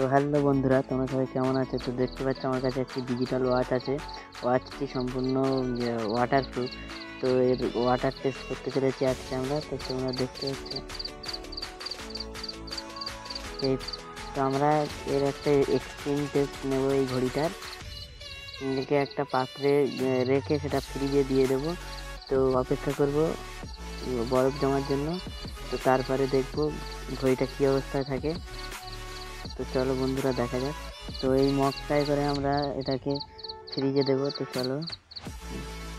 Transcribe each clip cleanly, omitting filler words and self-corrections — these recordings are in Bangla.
তো হ্যালো বন্ধুরা, তোমরা সবাই কেমন আছো? তো দেখতে পাচ্ছ আমার কাছে একটি ডিজিটাল ওয়াচ আছে। ওয়াচটি সম্পূর্ণ ওয়াটারপ্রুফ। তো এর ওয়াটার টেস্ট করতে চলেছি আজকে আমরা। তো তোমরা দেখতে পাচ্ছ এই, তো আমরা এর একটা এক্সট্রিম টেস্ট নেব এই ঘড়িটার। এটাকে একটা পাত্রে রেখে সেটা ফ্রিজে দিয়ে দেবো। তো অপেক্ষা করব বরফ জমার জন্য। তো তারপরে দেখবো ঘড়িটা কী অবস্থায় থাকে। তো চলো বন্ধুরা দেখা যাক। তো এই মগটায় করে আমরা এটাকে ফ্রিজে দেবো। তো চলো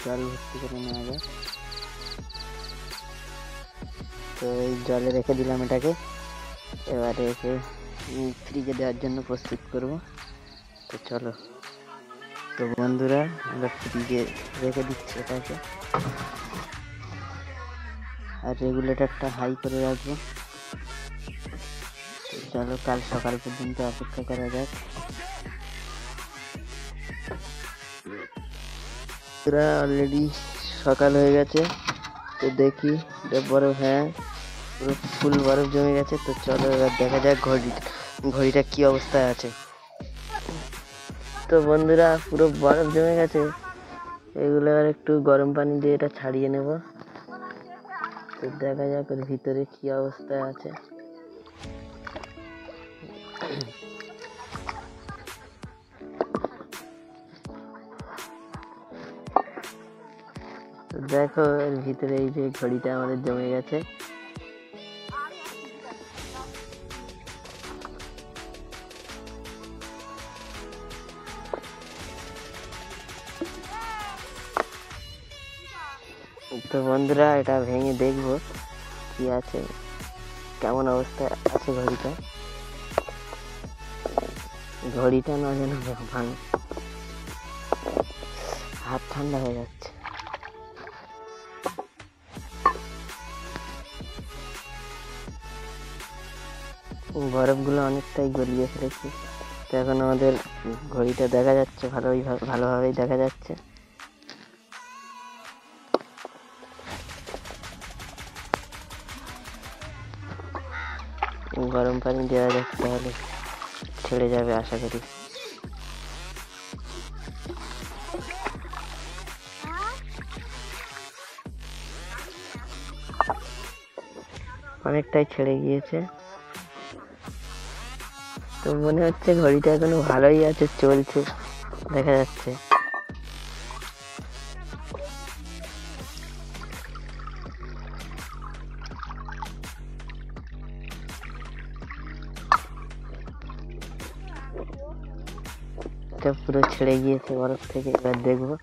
জল ভর্তি করে নেওয়া যাক। তো এই জলে রেখে দিলাম এটাকে, এবারে একে ফ্রিজে দেওয়ার জন্য প্রস্তুত করব। তো চলো, তো বন্ধুরা আমরা ফ্রিজে রেখে দিচ্ছি এটাকে, আর রেগুলেটরটা হাই করে রাখবো। চলো কাল সকাল পর্যন্ত অপেক্ষা করা যাক। অলরেডি সকাল হয়ে গেছে। তো দেখি বরফ, হ্যাঁ পুরো ফুল বরফ জমে গেছে। তো চলো এবার দেখা যাক ঘড়িটা কি অবস্থায় আছে। তো বন্ধুরা পুরো বরফ জমে গেছে, এগুলো এবার একটু গরম পানি দিয়ে এটা ছাড়িয়ে নেব। তো দেখা যাক ওর ভিতরে কি অবস্থায় আছে। তো দেখো এর ভিতরে এই যে ঘড়িটা আমাদের জমে গেছে। তো বন্ধুরা এটা ভেঙে দেখবো কি আছে, কেমন অবস্থায় আছে ঘড়িটা। ঘড়িটা না যেন ভাঙে, হাত ঠান্ডা হয়ে যাচ্ছে। বরফগুলো অনেকটাই গলিয়ে ফেলেছি। তো এখন আমাদের ঘড়িটা দেখা যাচ্ছে ভালোভাবেই দেখা যাচ্ছে। গরম পানি দেওয়া যাক, তাহলে ছেড়ে যাবে আশা করি। অনেকটাই ছেড়ে গিয়েছে। তো মনে হচ্ছে ঘড়িটা এখনো ভালোই আছে, চলছে দেখা যাচ্ছে। পুরো ছেড়ে গিয়েছে বরফ থেকে। এবার দেখবো